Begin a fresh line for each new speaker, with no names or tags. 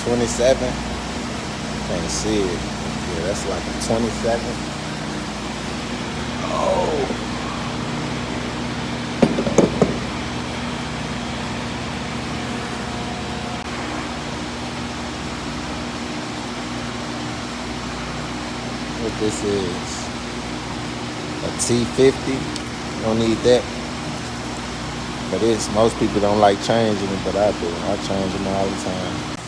27. Can't see it. Yeah, that's like a 27. Oh. What this is? A T50. Don't need that. For this, most people don't like changing it, but I do. I change them all the time.